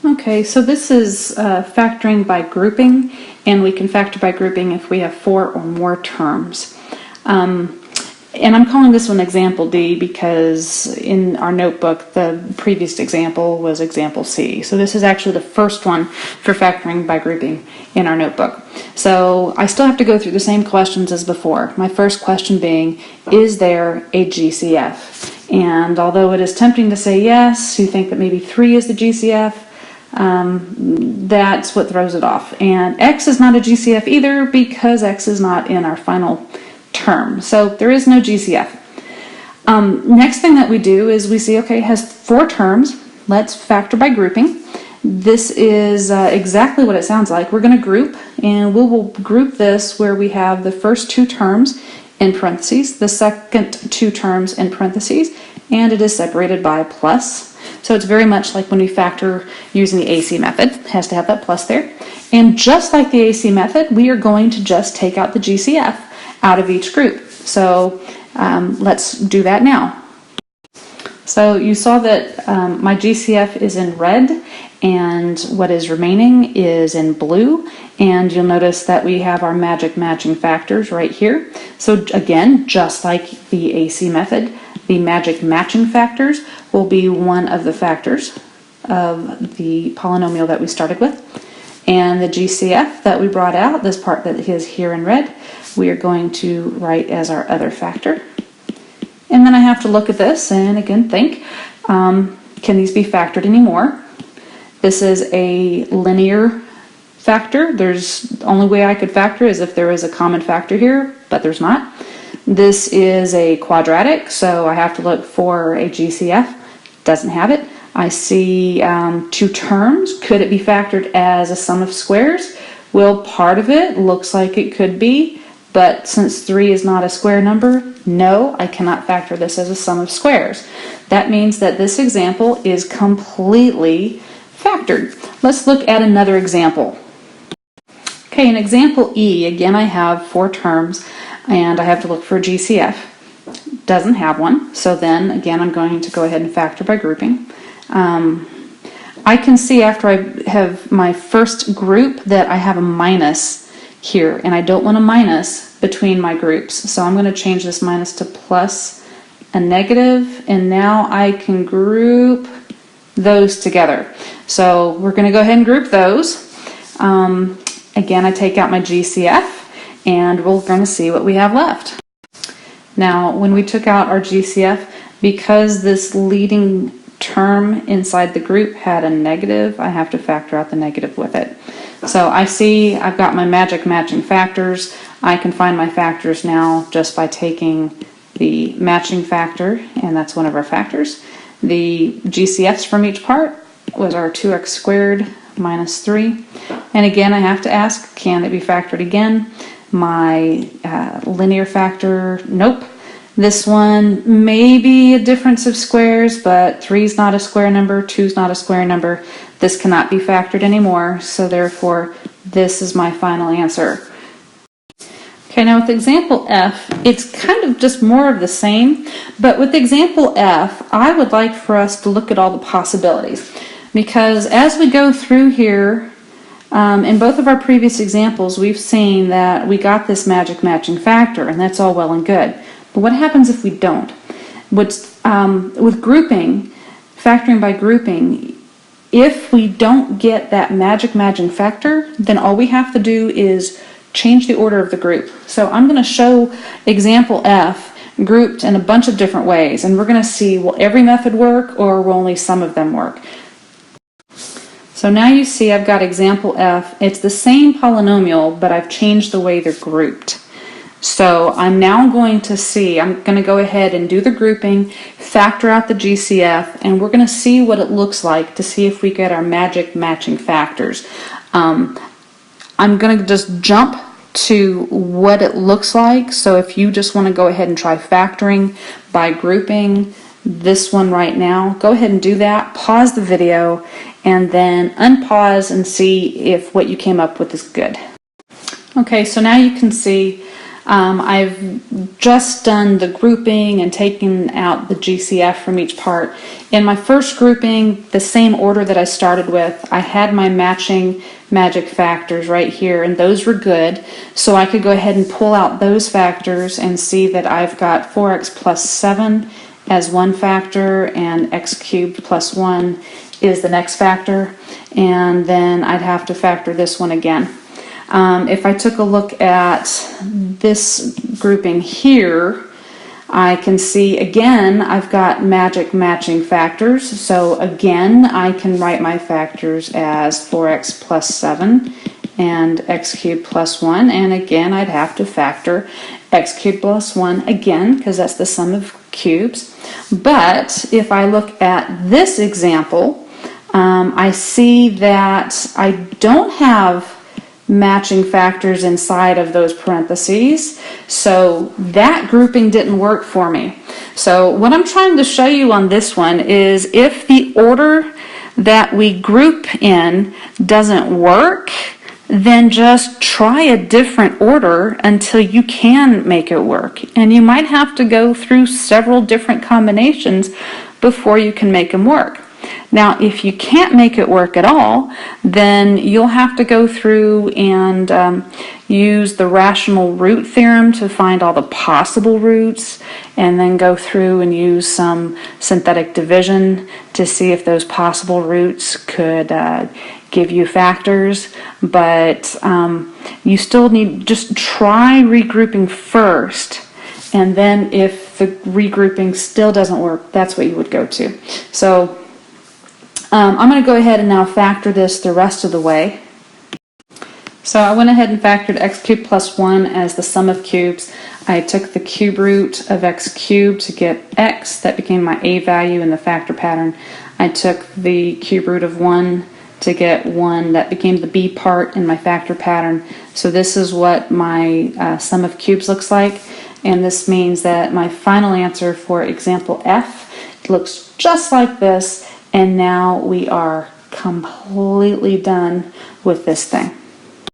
Okay, so this is factoring by grouping, and we can factor by grouping if we have 4 or more terms. And I'm calling this one example D because in our notebook the previous example was example C. So this is actually the first one for factoring by grouping in our notebook. So I still have to go through the same questions as before. My first question being, is there a GCF? And although it is tempting to say yes, you think that maybe 3 is the GCF, that's what throws it off. And X is not a GCF either because X is not in our final term. So there is no GCF. Next thing that we do is we see, okay, it has 4 terms. Let's factor by grouping. This is exactly what it sounds like. We're going to group, and we will group this where we have the first 2 terms in parentheses, the second 2 terms in parentheses, and it is separated by plus. So it's very much like when we factor using the AC method. It has to have that plus there. And just like the AC method, we are going to just take out the GCF out of each group. So let's do that now. So you saw that my GCF is in red and what is remaining is in blue, and you'll notice that we have our magic matching factors right here. So again, just like the AC method, the magic matching factors will be one of the factors of the polynomial that we started with. And the GCF that we brought out, this part that is here in red, we are going to write as our other factor. And then I have to look at this and again think, can these be factored anymore? This is a linear factor. The only way I could factor is if there is a common factor here, but there's not. This is a quadratic, so I have to look for a GCF. Doesn't have it. I see 2 terms. Could it be factored as a sum of squares? Well, part of it looks like it could be, but since 3 is not a square number, no, I cannot factor this as a sum of squares. That means that this example is completely factored. Let's look at another example. Okay, in example E, again I have 4 terms and I have to look for a GCF. Doesn't have one, so then again I'm going to go ahead and factor by grouping. I can see after I have my first group that I have a minus here, and I don't want a minus between my groups, so I'm going to change this minus to plus a negative, and now I can group those together. So we're going to go ahead and group those. Again, I take out my GCF and we're going to see what we have left. Now, when we took out our GCF, because this leading term inside the group had a negative, I have to factor out the negative with it. So I see I've got my magic matching factors. I can find my factors now just by taking the matching factor, and that's one of our factors. The GCFs from each part was our 2x squared minus 3. And again, I have to ask, can it be factored again? My linear factor, nope. This one may be a difference of squares, but 3 is not a square number, 2 is not a square number. This cannot be factored anymore, so therefore this is my final answer. Okay, now with example F, it's kind of just more of the same, but with example F, I would like for us to look at all the possibilities, because as we go through here, in both of our previous examples, we've seen that we got this magic matching factor, and that's all well and good. But what happens if we don't? With grouping, factoring by grouping, if we don't get that magic matching factor, then all we have to do is change the order of the group. So I'm going to show example F grouped in a bunch of different ways, and we're going to see, will every method work or will only some of them work? So now you see I've got example F. It's the same polynomial, but I've changed the way they're grouped. So I'm now going to see, I'm going to go ahead and do the grouping, factor out the GCF, and we're going to see what it looks like to see if we get our magic matching factors. I'm going to just jump to what it looks like. So if you just want to go ahead and try factoring by grouping this one right now, go ahead and do that. Pause the video and then unpause and see if what you came up with is good. Okay, so now you can see I've just done the grouping and taken out the GCF from each part. In my first grouping, the same order that I started with, I had my matching magic factors right here, and those were good. So I could go ahead and pull out those factors and see that I've got 4x plus 7 as one factor, and x cubed plus 1 is the next factor. And then I'd have to factor this one again. If I took a look at this grouping here, I can see again I've got magic matching factors. So again, I can write my factors as 4x plus 7 and x cubed plus 1. And again, I'd have to factor x cubed plus 1 again, because that's the sum of cubes. But if I look at this example, I see that I don't have matching factors inside of those parentheses, so that grouping didn't work for me. So what I'm trying to show you on this one is if the order that we group in doesn't work, then just try a different order until you can make it work. And you might have to go through several different combinations before you can make them work. Now, if you can't make it work at all, then you'll have to go through and use the rational root theorem to find all the possible roots, and then go through and use some synthetic division to see if those possible roots could give you factors. But you still need, just try regrouping first, and then if the regrouping still doesn't work, that's what you would go to. So I'm going to go ahead and now factor this the rest of the way. So I went ahead and factored x cubed plus 1 as the sum of cubes. I took the cube root of x cubed to get x. That became my a value in the factor pattern. I took the cube root of 1 to get 1. That became the b part in my factor pattern. So this is what my sum of cubes looks like. And this means that my final answer for example F looks just like this. And now we are completely done with this thing.